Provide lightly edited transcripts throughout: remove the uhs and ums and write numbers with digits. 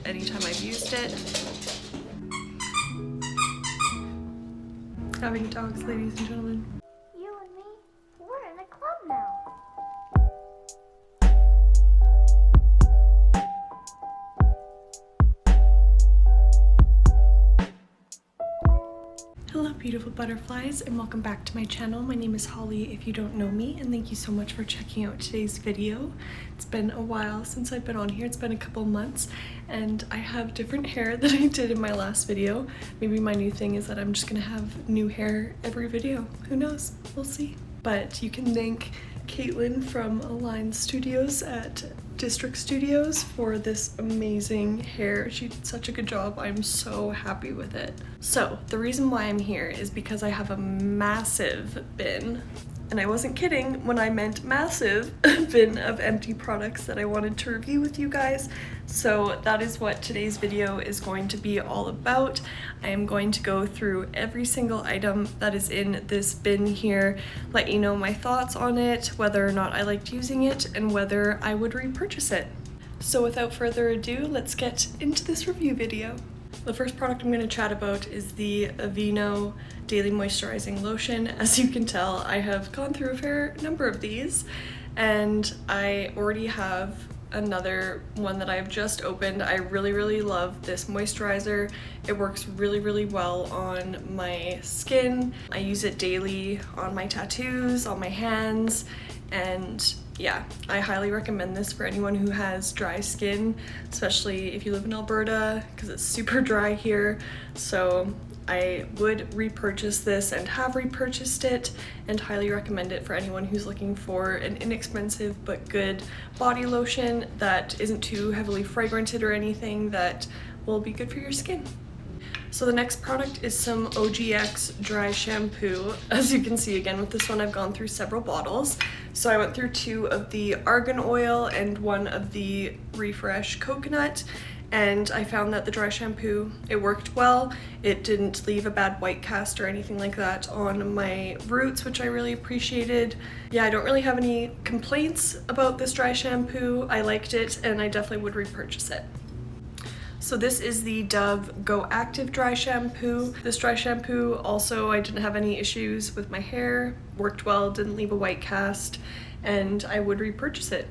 anytime I've used it. Having dogs, ladies and gentlemen. You and me, we're in a club now. Hello beautiful butterflies and welcome back to my channel. My name is Holly if you don't know me, and thank you so much for checking out today's video. It's been a while since I've been on here. It's been a couple months and I have different hair than I did in my last video. Maybe my new thing is that I'm just gonna have new hair every video. Who knows? We'll see. But you can thank Caitlin from Align Studios at District Studios for this amazing hair. She did such a good job. I'm so happy with it. So the reason why I'm here is because I have a massive bin, and I wasn't kidding when I meant massive bin of empty products that I wanted to review with you guys. So that is what today's video is going to be all about. I am going to go through every single item that is in this bin here, let you know my thoughts on it, whether or not I liked using it, and whether I would repurchase it. So without further ado, let's get into this review video. The first product I'm going to chat about is the Aveeno Daily Moisturizing Lotion. As you can tell, I have gone through a fair number of these, and I already have another one that I've just opened. I really love this moisturizer. It works really well on my skin. I use it daily on my tattoos, on my hands, and yeah, I highly recommend this for anyone who has dry skin, especially if you live in Alberta, because it's super dry here. So I would repurchase this and have repurchased it, and highly recommend it for anyone who's looking for an inexpensive but good body lotion that isn't too heavily fragranted or anything, that will be good for your skin. So the next product is some OGX dry shampoo. As you can see, again with this one I've gone through several bottles. So I went through 2 of the argan oil and 1 of the refresh coconut, and I found that the dry shampoo, it worked well. It didn't leave a bad white cast or anything like that on my roots, which I really appreciated. Yeah, I don't really have any complaints about this dry shampoo. I liked it and I definitely would repurchase it. So this is the Dove Go Active Dry Shampoo. This dry shampoo also, I didn't have any issues with my hair, worked well, didn't leave a white cast, and I would repurchase it.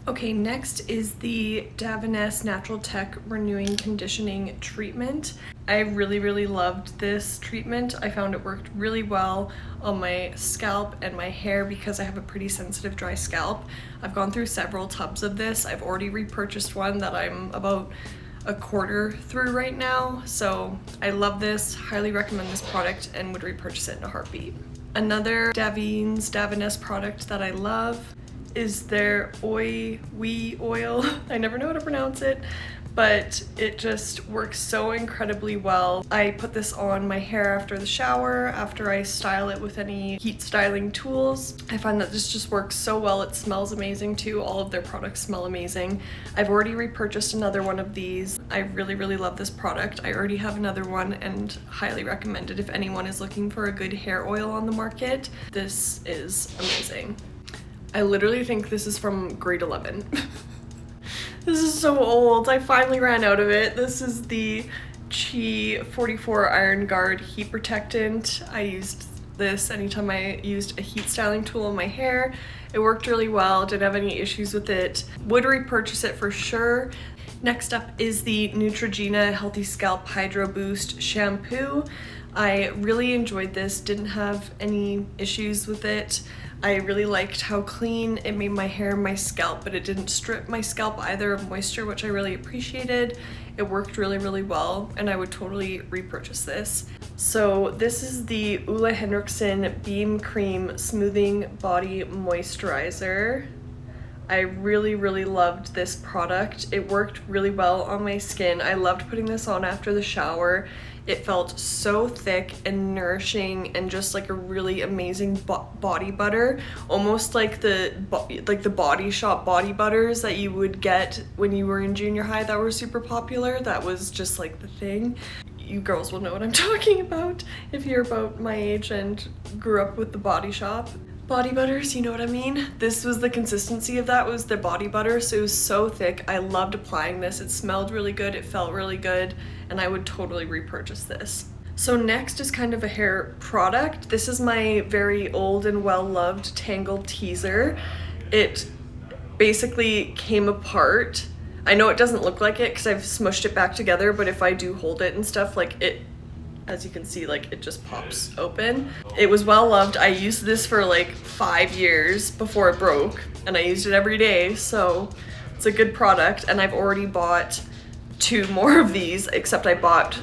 Okay, next is the Davines Natural Tech Renewing Conditioning Treatment. I really loved this treatment. I found it worked really well on my scalp and my hair because I have a pretty sensitive dry scalp. I've gone through several tubs of this. I've already repurchased one that I'm about a quarter through right now, so I love this, highly recommend this product, and would repurchase it in a heartbeat. Another Davines product that I love is their Wee oil. I never know how to pronounce it, but it just works so incredibly well. I put this on my hair after the shower, after I style it with any heat styling tools. I find that this just works so well. It smells amazing too. All of their products smell amazing. I've already repurchased another one of these. I really love this product. I already have another one and highly recommend it if anyone is looking for a good hair oil on the market. This is amazing. I literally think this is from grade 11. This is so old. I finally ran out of it. This is the Chi 44 Iron Guard Heat Protectant. I used this anytime I used a heat styling tool on my hair. It worked really well, didn't have any issues with it. Would repurchase it for sure. Next up is the Neutrogena Healthy Scalp Hydro Boost Shampoo. I really enjoyed this, didn't have any issues with it. I really liked how clean it made my hair and my scalp, but it didn't strip my scalp either of moisture, which I really appreciated. It worked really well, and I would totally repurchase this. So this is the Olehenriksen BeamCream Smoothing Body Moisturizer. I really loved this product. It worked really well on my skin. I loved putting this on after the shower. It felt so thick and nourishing and just like a really amazing body butter, almost like the Body Shop body butters that you would get when you were in junior high that were super popular. That was just like the thing. You girls will know what I'm talking about if you're about my age and grew up with the Body Shop. body butters, you know what I mean? This was the consistency of that, was the body butter, so it was so thick. I loved applying this. It smelled really good, it felt really good, and I would totally repurchase this. So next is kind of a hair product. This is my very old and well-loved Tangle teaser. It basically came apart. I know it doesn't look like it because I've smushed it back together, but if I do hold it and stuff, like it, as you can see, like it just pops open. It was well loved. I used this for like 5 years before it broke, and I used it every day, so it's a good product. And I've already bought 2 more of these, except I bought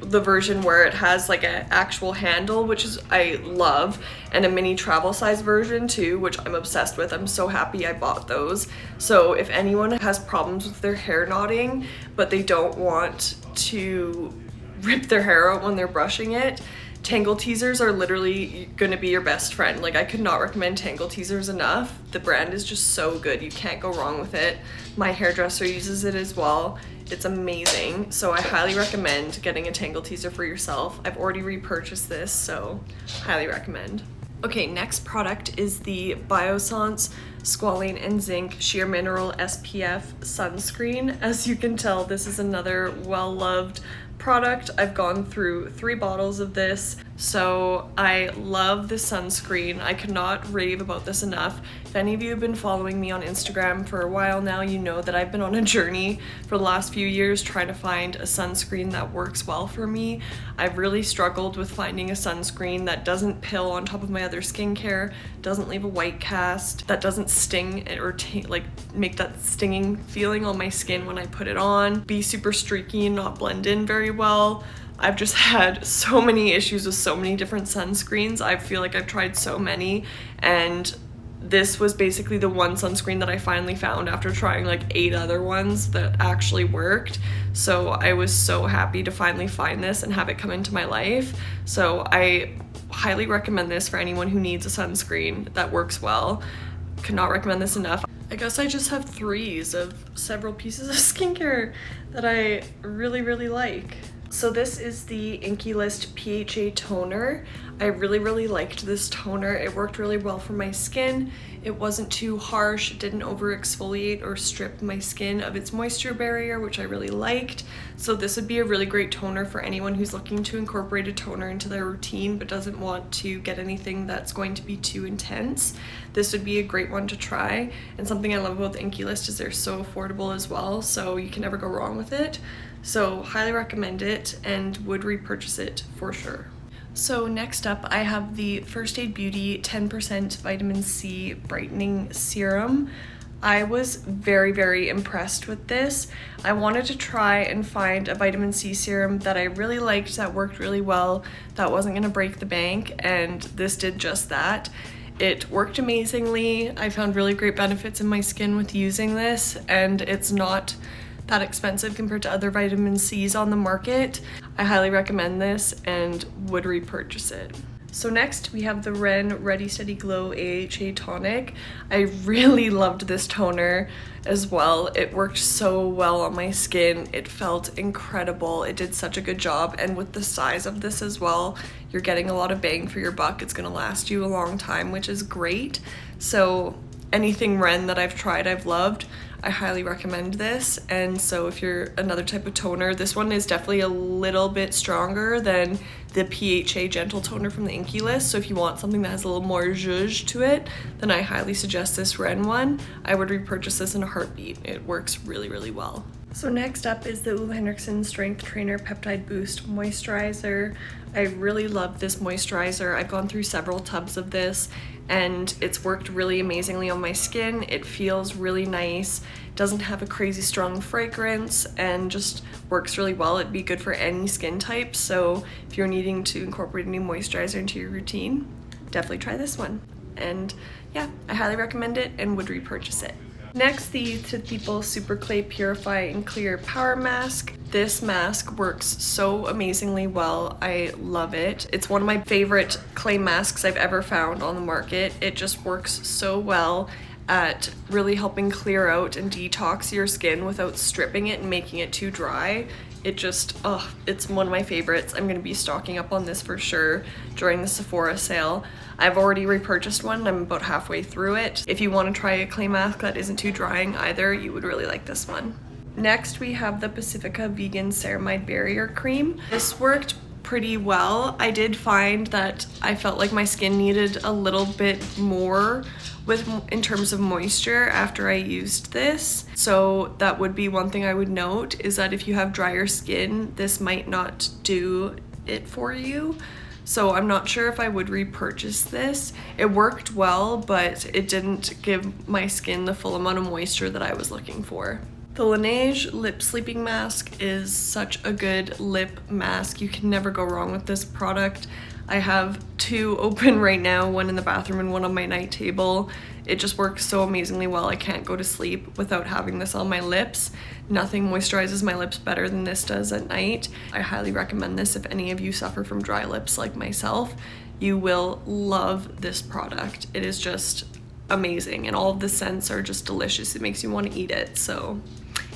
the version where it has like an actual handle, which is I love, and a mini travel size version too, which I'm obsessed with. I'm so happy I bought those. So if anyone has problems with their hair knotting but they don't want to rip their hair out when they're brushing it, Tangle teasers are literally gonna be your best friend. Like, I could not recommend Tangle teasers enough. The brand is just so good. You can't go wrong with it. My hairdresser uses it as well. It's amazing. So I highly recommend getting a Tangle teaser for yourself. I've already repurchased this, so highly recommend. Okay, next product is the Biossance Squalane and Zinc Sheer Mineral SPF Sunscreen. As you can tell, this is another well-loved product. I've gone through 3 bottles of this, so I love the sunscreen. I cannot rave about this enough. If any of you have been following me on Instagram for a while now, you know that I've been on a journey for the last few years trying to find a sunscreen that works well for me. I've really struggled with finding a sunscreen that doesn't pill on top of my other skincare, doesn't leave a white cast, that doesn't sting or like make that stinging feeling on my skin when I put it on, be super streaky and not blend in very well. I've just had so many issues with so many different sunscreens. I feel like I've tried so many, and this was basically the one sunscreen that I finally found after trying like 8 other ones that actually worked. So I was so happy to finally find this and have it come into my life. So I highly recommend this for anyone who needs a sunscreen that works well. Cannot recommend this enough. I guess I just have 3s of several pieces of skincare that I really like. So this is the Inkey List PHA toner. I really liked this toner. It worked really well for my skin. It wasn't too harsh, it didn't over exfoliate or strip my skin of its moisture barrier, which I really liked. So this would be a really great toner for anyone who's looking to incorporate a toner into their routine but doesn't want to get anything that's going to be too intense. This would be a great one to try. And something I love about the Inkey List is they're so affordable as well, so you can never go wrong with it. So highly recommend it and would repurchase it for sure. So next up, I have the First Aid Beauty 10% Vitamin C Brightening Serum. I was very impressed with this. I wanted to try and find a vitamin C serum that I really liked, that worked really well, that wasn't gonna break the bank, and this did just that. It worked amazingly. I found really great benefits in my skin with using this, and it's not that expensive compared to other vitamin C's on the market. I highly recommend this and would repurchase it. So next we have the Ren Ready Steady Glow AHA Tonic. I really loved this toner as well. It worked so well on my skin. It felt incredible. It did such a good job, and with the size of this as well, you're getting a lot of bang for your buck. It's gonna last you a long time, which is great. So anything Ren that I've tried, I've loved. I highly recommend this. And so if you're another type of toner, this one is definitely a little bit stronger than the PHA Gentle Toner from the Inkey List. So if you want something that has a little more zhuzh to it, then I highly suggest this Ren one. I would repurchase this in a heartbeat. It works really well. So next up is the Olehenriksen Strength Trainer Peptide Boost Moisturizer. I really love this moisturizer. I've gone through several tubs of this, and it's worked really amazingly on my skin. It feels really nice, doesn't have a crazy strong fragrance, and just works really well. It'd be good for any skin type, so if you're needing to incorporate a new moisturizer into your routine, definitely try this one. And yeah, I highly recommend it and would repurchase it. Next, the People SuperClay Purify and Clear Power Mask. This mask works so amazingly well. I love it. It's one of my favorite clay masks I've ever found on the market. It just works so well. at really helping clear out and detox your skin without stripping it and making it too dry. It just, it's one of my favorites. I'm gonna be stocking up on this for sure during the Sephora sale. I've already repurchased one and I'm about halfway through it. If you want to try a clay mask that isn't too drying either, you would really like this one. Next, we have the Pacifica Vegan Ceramide Barrier Cream. This worked pretty well. I did find that I felt like my skin needed a little bit more in terms of moisture after I used this. So that would be one thing I would note, is that if you have drier skin, this might not do it for you. So I'm not sure if I would repurchase this. It worked well, but it didn't give my skin the full amount of moisture that I was looking for. The Laneige Lip Sleeping Mask is such a good lip mask. You can never go wrong with this product. I have two open right now, one in the bathroom and one on my night table. It just works so amazingly well. I can't go to sleep without having this on my lips. Nothing moisturizes my lips better than this does at night. I highly recommend this if any of you suffer from dry lips like myself. You will love this product. It is just amazing, and all of the scents are just delicious. It makes you want to eat it, so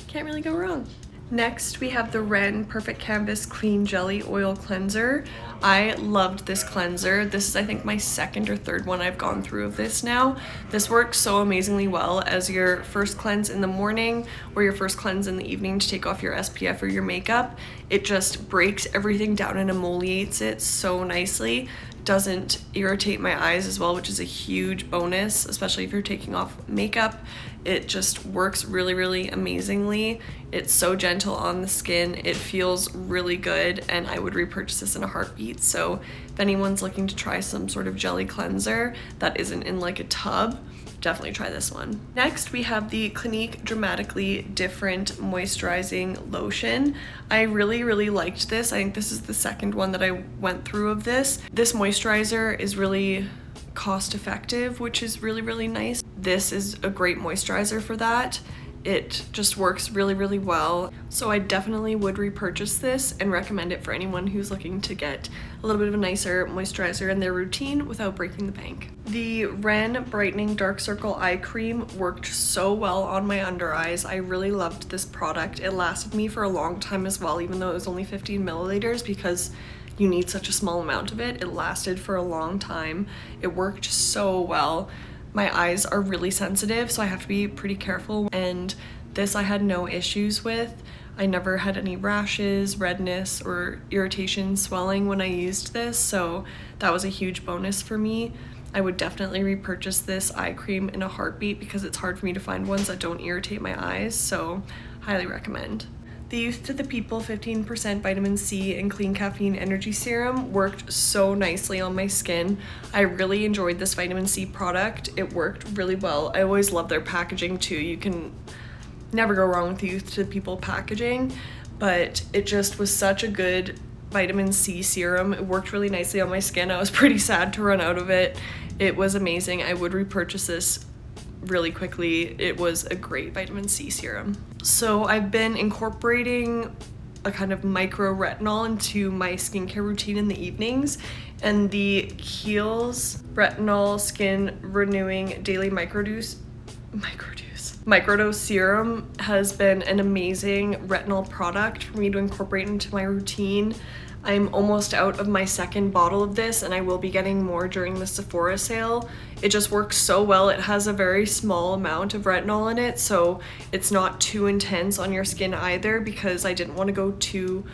can't really go wrong. Next, we have the Ren Perfect Canvas Clean Jelly Oil Cleanser. I loved this cleanser. This is, I think, my second or third one I've gone through of this now. This works so amazingly well as your first cleanse in the morning or your first cleanse in the evening to take off your SPF or your makeup. It just breaks everything down and emollients it so nicely. Doesn't irritate my eyes as well, which is a huge bonus, especially if you're taking off makeup. It just works really, really amazingly. It's so gentle on the skin. It feels really good, and I would repurchase this in a heartbeat. So if anyone's looking to try some sort of jelly cleanser that isn't in like a tub, definitely try this one. Next, we have the Clinique Dramatically Different Moisturizing Lotion. I really, really liked this. I think this is the second one that I went through of this. This moisturizer is really cost effective, which is really, really nice. This is a great moisturizer for that. It just works really, really well. So I definitely would repurchase this and recommend it for anyone who's looking to get a little bit of a nicer moisturizer in their routine without breaking the bank. The Ren Brightening Dark Circle Eye Cream worked so well on my under eyes. I really loved this product. It lasted me for a long time as well, even though it was only 15 milliliters, because you need such a small amount of it. It lasted for a long time. It worked so well. My eyes are really sensitive, so I have to be pretty careful, and this I had no issues with. I never had any rashes, redness, or irritation, swelling when I used this, so that was a huge bonus for me. I would definitely repurchase this eye cream in a heartbeat because it's hard for me to find ones that don't irritate my eyes, so highly recommend. The Youth to the People 15% Vitamin C and Clean Caffeine Energy Serum worked so nicely on my skin. I really enjoyed this vitamin C product. It worked really well. I always love their packaging too. You can never go wrong with the Youth to the People packaging, but it just was such a good vitamin C serum. It worked really nicely on my skin. I was pretty sad to run out of it. It was amazing. I would repurchase this really quickly. It was a great vitamin C serum. So I've been incorporating a kind of micro retinol into my skincare routine in the evenings, and the Kiehl's Retinol Skin Renewing Daily Microdose serum has been an amazing retinol product for me to incorporate into my routine. I'm almost out of my second bottle of this, and I will be getting more during the Sephora sale. It just works so well. It has a very small amount of retinol in it, so it's not too intense on your skin either, because I didn't want to go too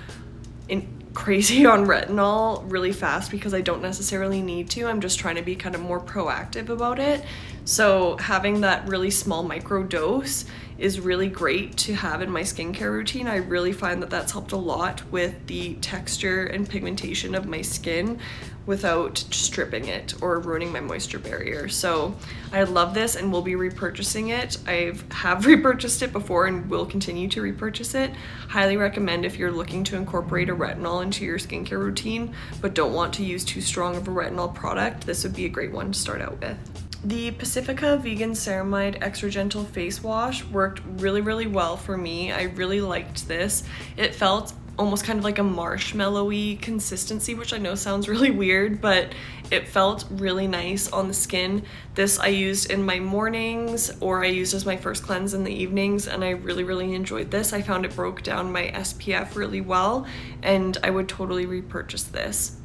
crazy on retinol really fast because I don't necessarily need to. I'm just trying to be kind of more proactive about it. So having that really small micro dose is really great to have in my skincare routine. I really find that that's helped a lot with the texture and pigmentation of my skin without stripping it or ruining my moisture barrier. So I love this and will be repurchasing it. I have repurchased it before and will continue to repurchase it. Highly recommend if you're looking to incorporate a retinol into your skincare routine but don't want to use too strong of a retinol product, this would be a great one to start out with. The Pacifica Vegan Ceramide Extra Gentle Face Wash worked really, really well for me. I really liked this. It felt almost kind of like a marshmallowy consistency, which I know sounds really weird, but it felt really nice on the skin. This I used in my mornings, or I used as my first cleanse in the evenings, and I really enjoyed this. I found it broke down my SPF really well, and I would totally repurchase this.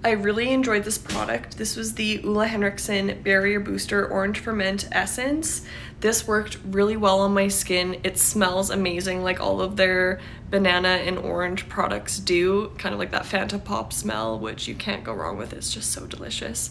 I really enjoyed this product. This was the Olehenriksen Barrier Booster Orange Ferment Essence. This worked really well on my skin. It smells amazing, like all of their banana and orange products do, kind of like that Fanta Pop smell, which you can't go wrong with. It's just so delicious.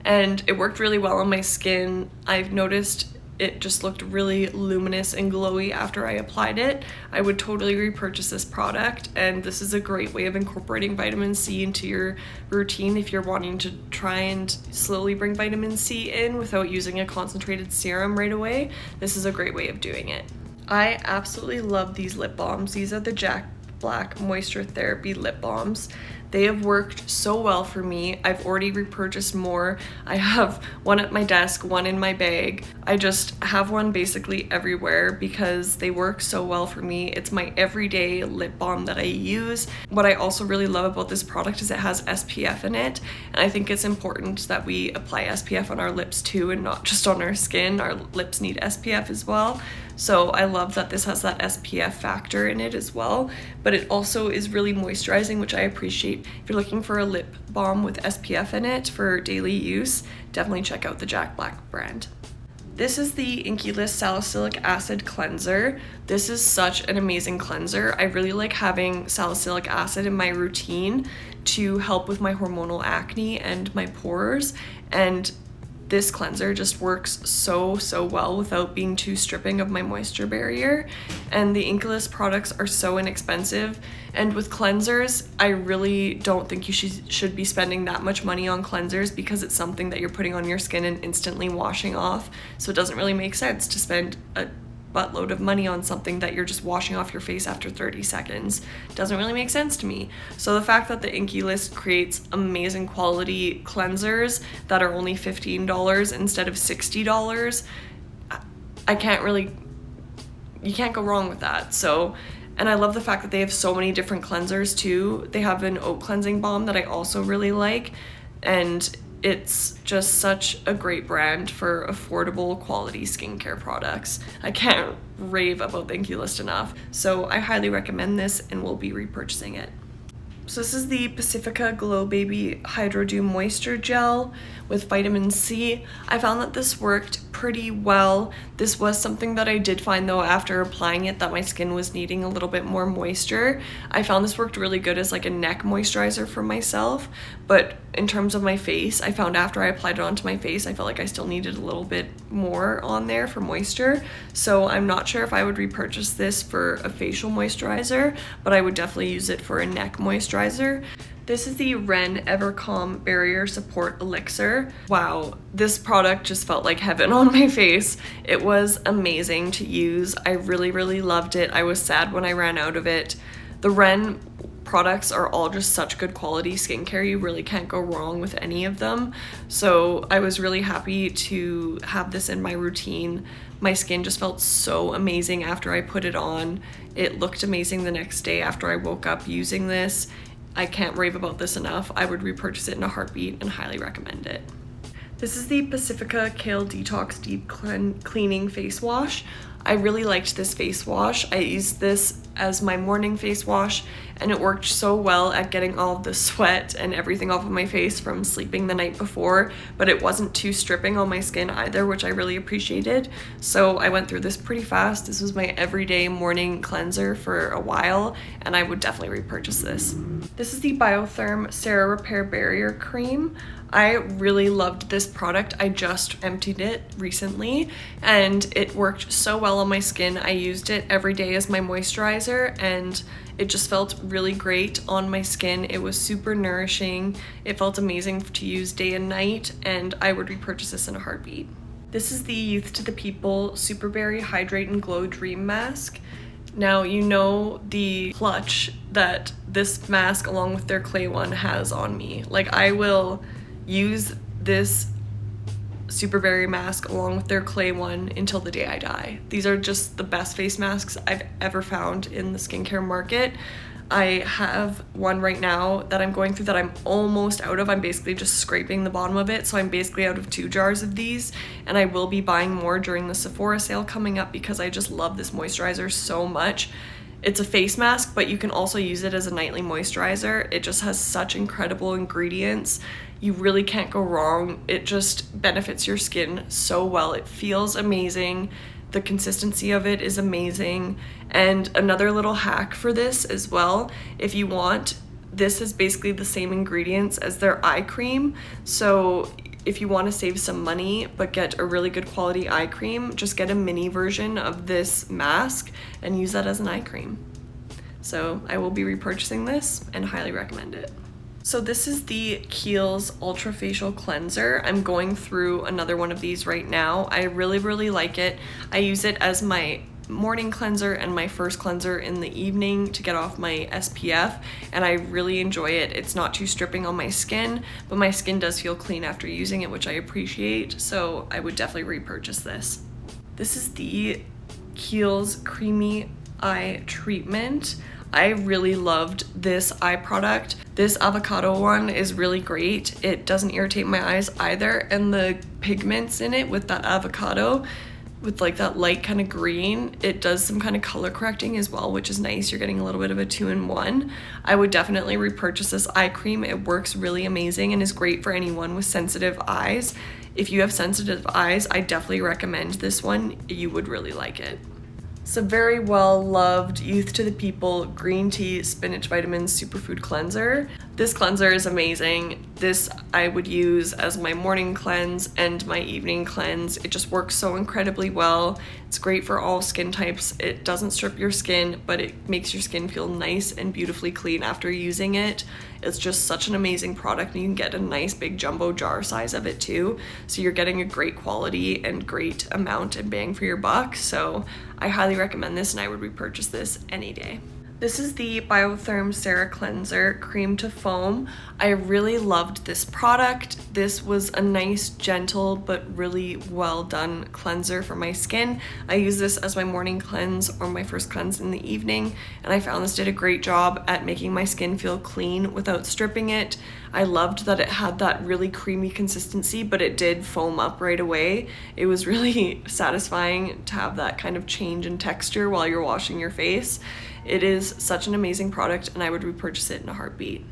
And it worked really well on my skin. I've noticed it just looked really luminous and glowy after I applied it. I would totally repurchase this product, and this is a great way of incorporating vitamin C into your routine if you're wanting to try and slowly bring vitamin C in without using a concentrated serum right away. This is a great way of doing it. I absolutely love these lip balms. These are the Jack Black Moisture Therapy lip balms. They have worked so well for me. I've already repurchased more. I have one at my desk, one in my bag. I just have one basically everywhere because they work so well for me. It's my everyday lip balm that I use. What I also really love about this product is it has SPF in it, and I think it's important that we apply SPF on our lips too and not just on our skin. Our lips need SPF as well. So I love that this has that SPF factor in it as well, but it also is really moisturizing, which I appreciate. If you're looking for a lip balm with SPF in it for daily use, definitely check out the Jack Black brand. This is the Inkey List Salicylic Acid Cleanser. This is such an amazing cleanser. I really like having salicylic acid in my routine to help with my hormonal acne and my pores, and this cleanser just works so well without being too stripping of my moisture barrier. And the Inkey List products are so inexpensive, and with cleansers I really don't think you should be spending that much money on cleansers because it's something that you're putting on your skin and instantly washing off, so it doesn't really make sense to spend a buttload of money on something that you're just washing off your face after 30 seconds. Doesn't really make sense to me. So the fact that the Inkey List creates amazing quality cleansers that are only $15 instead of $60, you can't go wrong with that. So, and I love the fact that they have so many different cleansers too. They have an oat cleansing balm that I also really like, and it's just such a great brand for affordable quality skincare products. I can't rave about the Inkey List enough. So I highly recommend this and will be repurchasing it. So this is the Pacifica Glow Baby Hydro Dew Moisture Gel with vitamin C. I found that this worked pretty well. This was something that I did find though after applying it that my skin was needing a little bit more moisture. I found this worked really good as like a neck moisturizer for myself, but in terms of my face, I found after I applied it onto my face, I felt like I still needed a little bit more on there for moisture. So I'm not sure if I would repurchase this for a facial moisturizer, but I would definitely use it for a neck moisturizer. This is the Ren Evercalm Barrier Support Elixir. Wow, this product just felt like heaven on my face. It was amazing to use. I really loved it. I was sad when I ran out of it. The Ren products are all just such good quality skincare. You really can't go wrong with any of them. So I was really happy to have this in my routine. My skin just felt so amazing after I put it on. It looked amazing the next day after I woke up using this. I can't rave about this enough. I would repurchase it in a heartbeat and highly recommend it. This is the Pacifica Kale Detox Deep Cleaning Face Wash. I really liked this face wash. I used this as my morning face wash, and it worked so well at getting all of the sweat and everything off of my face from sleeping the night before, but it wasn't too stripping on my skin either, which I really appreciated. So I went through this pretty fast. This was my everyday morning cleanser for a while, and I would definitely repurchase this. This is the Biotherm Cera Repair Barrier Cream. I really loved this product. I just emptied it recently and it worked so well on my skin. I used it every day as my moisturizer and it just felt really great on my skin. It was super nourishing. It felt amazing to use day and night, and I would repurchase this in a heartbeat. This is the Youth to the People Superberry Hydrate and Glow Dream Mask. Now, you know the clutch that this mask along with their clay one has on me. Like, I will use this Superberry mask along with their clay one until the day I die. These are just the best face masks I've ever found in the skincare market. I have one right now that I'm going through that I'm almost out of. I'm basically just scraping the bottom of it, so I'm basically out of 2 jars of these, and I will be buying more during the Sephora sale coming up because I just love this moisturizer so much. It's a face mask, but you can also use it as a nightly moisturizer. It just has such incredible ingredients. You really can't go wrong. It just benefits your skin so well. It feels amazing. The consistency of it is amazing. And another little hack for this as well, if you want, this is basically the same ingredients as their eye cream. So if you want to save some money but get a really good quality eye cream, just get a mini version of this mask and use that as an eye cream. So I will be repurchasing this and highly recommend it. So this is the Kiehl's Ultra Facial Cleanser. I'm going through another one of these right now. I really like it. I use it as my morning cleanser and my first cleanser in the evening to get off my SPF, and I really enjoy it. It's not too stripping on my skin, but my skin does feel clean after using it, which I appreciate, so I would definitely repurchase this. This is the Kiehl's Creamy Eye Treatment. I really loved this eye product. This avocado one is really great. It doesn't irritate my eyes either, and the pigments in it with that avocado, with like that light kind of green, it does some kind of color correcting as well, which is nice. You're getting a little bit of a 2-in-1. I would definitely repurchase this eye cream. It works really amazing and is great for anyone with sensitive eyes. If you have sensitive eyes, I definitely recommend this one. You would really like it. It's a very well loved Youth to the People green tea spinach vitamins superfood cleanser. This cleanser is amazing. This I would use as my morning cleanse and my evening cleanse. It just works so incredibly well. It's great for all skin types. It doesn't strip your skin, but it makes your skin feel nice and beautifully clean after using it. It's just such an amazing product, and you can get a nice big jumbo jar size of it too. So you're getting a great quality and great amount and bang for your buck. So I highly recommend this, and I would repurchase this any day. This is the Biotherm Cera Cleanser Cream to Foam. I really loved this product. This was a nice, gentle, but really well done cleanser for my skin. I use this as my morning cleanse or my first cleanse in the evening, and I found this did a great job at making my skin feel clean without stripping it. I loved that it had that really creamy consistency, but it did foam up right away. It was really satisfying to have that kind of change in texture while you're washing your face. It is such an amazing product, and I would repurchase it in a heartbeat.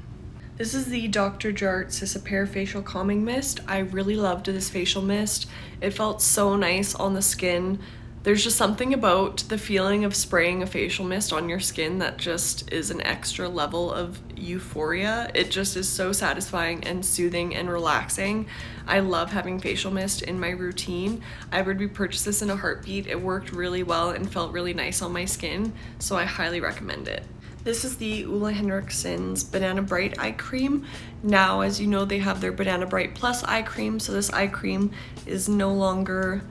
This is the Dr. Jart Cisapair Facial Calming Mist. I really loved this facial mist. It felt so nice on the skin. There's just something about the feeling of spraying a facial mist on your skin that just is an extra level of euphoria. It just is so satisfying and soothing and relaxing. I love having facial mist in my routine. I would repurchase this in a heartbeat. It worked really well and felt really nice on my skin, so I highly recommend it. This is the Olehenriksen's Banana Bright Eye Cream. Now, as you know, they have their Banana Bright Plus Eye Cream, so this eye cream is no longer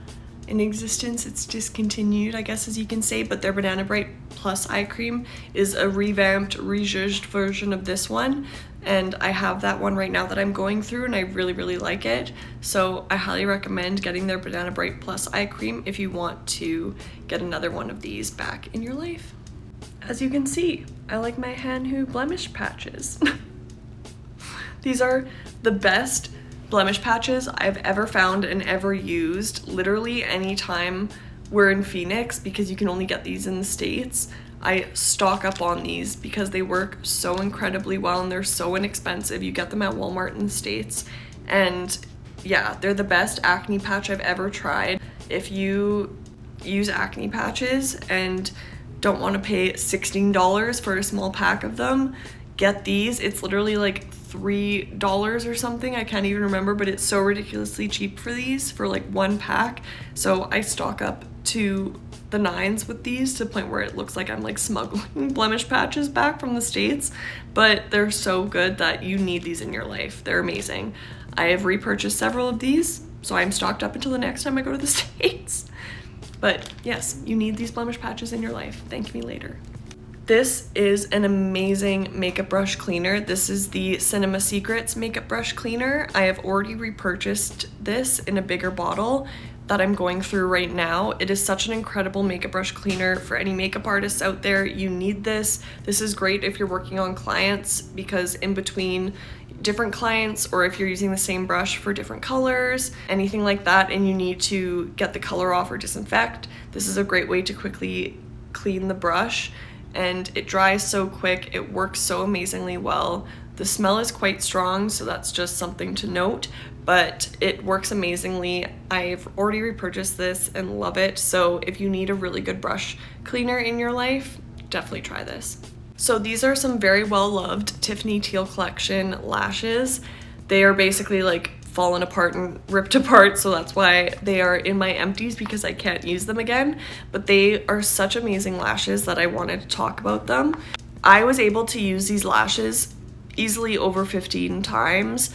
in existence. It's discontinued, I guess, as you can say, but their Banana Bright Plus Eye Cream is a revamped, rejudged version of this one, and I have that one right now that I'm going through, and I really like it. So I highly recommend getting their Banana Bright Plus Eye Cream if you want to get another one of these back in your life. As you can see, I like my Hanwoo blemish patches. These are the best blemish patches I've ever found and ever used. Literally anytime we're in Phoenix, because you can only get these in the States, I stock up on these because they work so incredibly well and they're so inexpensive. You get them at Walmart in the States, and yeah, they're the best acne patch I've ever tried. If you use acne patches and don't want to pay $16 for a small pack of them, get these. It's literally like $3 or something, I can't even remember, but it's so ridiculously cheap for these, for like one pack. So I stock up to the nines with these, to the point where it looks like I'm like smuggling blemish patches back from the States, but they're so good that you need these in your life. They're amazing. I have repurchased several of these, so I'm stocked up until the next time I go to the States. But yes, you need these blemish patches in your life. Thank me later. This is an amazing makeup brush cleaner. This is the Cinema Secrets makeup brush cleaner. I have already repurchased this in a bigger bottle, that I'm going through right now. It is such an incredible makeup brush cleaner for any makeup artists out there. You need this. This is great if you're working on clients, because in between different clients, or if you're using the same brush for different colors, anything like that, and you need to get the color off or disinfect, this is a great way to quickly clean the brush. And it dries so quick, it works so amazingly well. The smell is quite strong, so that's just something to note, but it works amazingly. I've already repurchased this and love it, so if you need a really good brush cleaner in your life, definitely try this. So these are some very well loved Tiffany Teal Collection lashes. They are basically like fallen apart and ripped apart, so that's why they are in my empties, because I can't use them again, but they are such amazing lashes that I wanted to talk about them. I was able to use these lashes easily over 15 times.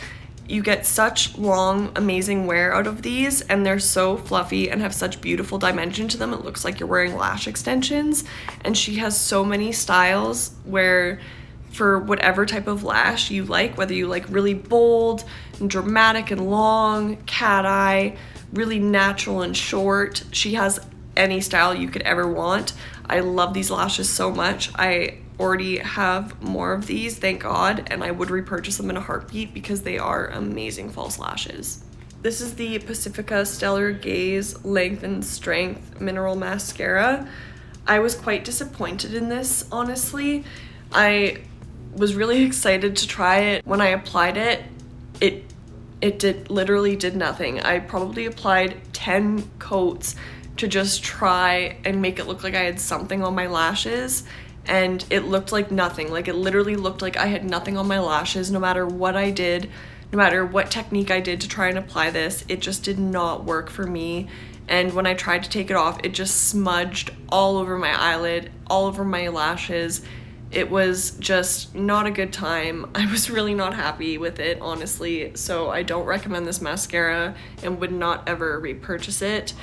You get such long, amazing wear out of these, and they're so fluffy and have such beautiful dimension to them. It looks like you're wearing lash extensions, and she has so many styles where for whatever type of lash you like, whether you like really bold and dramatic and long, cat eye, really natural and short, she has any style you could ever want. I love these lashes so much. I already have more of these, thank God, and I would repurchase them in a heartbeat because they are amazing false lashes. This is the Pacifica Stellar Gaze Length and Strength Mineral Mascara. I was quite disappointed in this, honestly. I was really excited to try it. When I applied it, it literally did nothing. I probably applied 10 coats to just try and make it look like I had something on my lashes, and it looked like nothing. Like, it literally looked like I had nothing on my lashes. No matter what I did, no matter what technique I did to try and apply this, it just did not work for me. And when I tried to take it off, it just smudged all over my eyelid, all over my lashes. It was just not a good time. I was really not happy with it, honestly. So I don't recommend this mascara and would not ever repurchase it.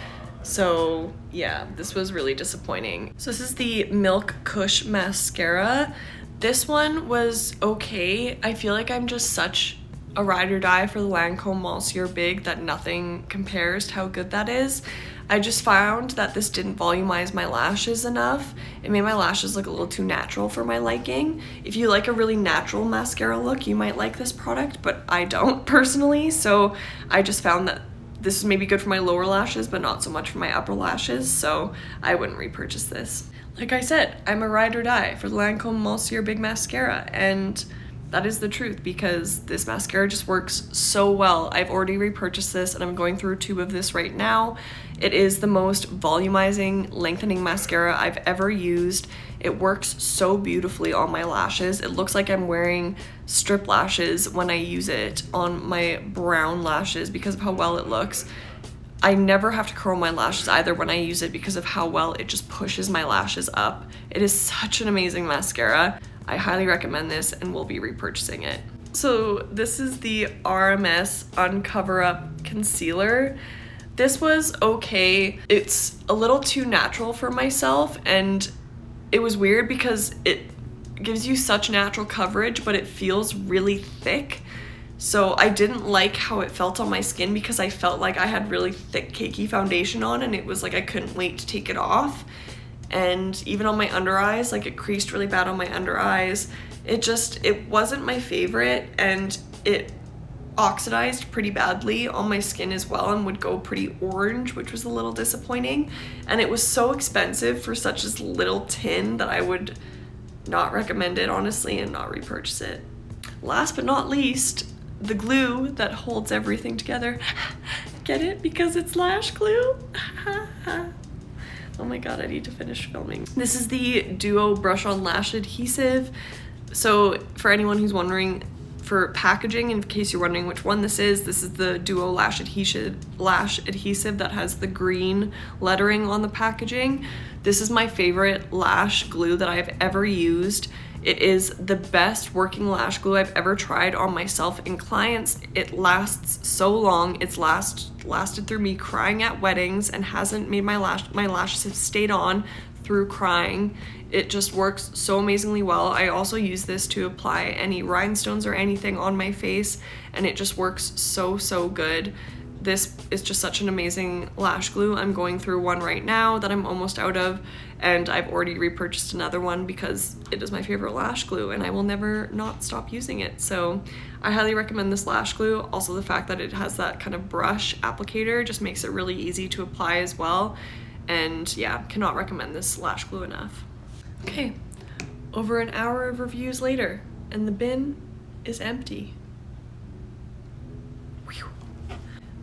So yeah, this was really disappointing. So this is the Milk Kush mascara. This one was okay. I feel like I'm just such a ride or die for the Lancome Monsieur Big that nothing compares to how good that is. I just found that this didn't volumize my lashes enough. It made my lashes look a little too natural for my liking. If you like a really natural mascara look, you might like this product, but I don't personally. So I just found that this is maybe good for my lower lashes, but not so much for my upper lashes, so I wouldn't repurchase this. Like I said, I'm a ride or die for the Lancome Monsieur Big Mascara, and that is the truth, because this mascara just works so well. I've already repurchased this, and I'm going through a tube of this right now. It is the most volumizing, lengthening mascara I've ever used. It works so beautifully on my lashes. It looks like I'm wearing strip lashes when I use it on my brown lashes because of how well it looks. I never have to curl my lashes either when I use it because of how well it just pushes my lashes up. It is such an amazing mascara. I highly recommend this and will be repurchasing it. So this is the RMS Uncover Up Concealer. This was okay. It's a little too natural for myself, and it was weird because it gives you such natural coverage, but it feels really thick. So I didn't like how it felt on my skin because I felt like I had really thick, cakey foundation on, and it was like I couldn't wait to take it off. And even on my under eyes, like it creased really bad on my under eyes. It wasn't my favorite, and it oxidized pretty badly on my skin as well and would go pretty orange, which was a little disappointing. And it was so expensive for such a little tin that I would not recommend it, honestly, and not repurchase it. Last but not least, the glue that holds everything together. Get it? Because it's lash glue? Oh my god, I need to finish filming. This is the Duo Brush On Lash Adhesive. So for anyone who's wondering, for packaging, in case you're wondering which one this is the Duo Lash Adhesive that has the green lettering on the packaging. This is my favorite lash glue that I've ever used. It is the best working lash glue I've ever tried on myself and clients. It lasts so long. It's lasted through me crying at weddings and hasn't made my lashes have stayed on through crying. It just works so amazingly well. I also use this to apply any rhinestones or anything on my face, and it just works so good. this is just such an amazing lash glue. I'm going through one right now that I'm almost out of, and I've already repurchased another one because it is my favorite lash glue and I will never not stop using it. So I highly recommend this lash glue. Also, the fact that it has that kind of brush applicator just makes it really easy to apply as well. And yeah, cannot recommend this lash glue enough. Okay, over an hour of reviews later, and the bin is empty. Whew.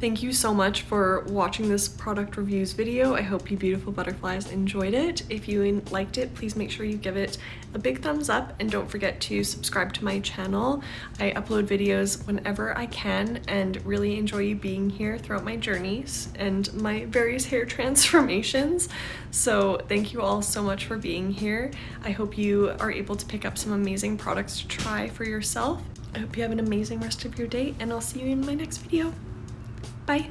Thank you so much for watching this product reviews video. I hope you beautiful butterflies enjoyed it. If you liked it, please make sure you give it a big thumbs up, and don't forget to subscribe to my channel. I upload videos whenever I can and really enjoy you being here throughout my journeys and my various hair transformations. So thank you all so much for being here. I hope you are able to pick up some amazing products to try for yourself. I hope you have an amazing rest of your day, and I'll see you in my next video. Bye.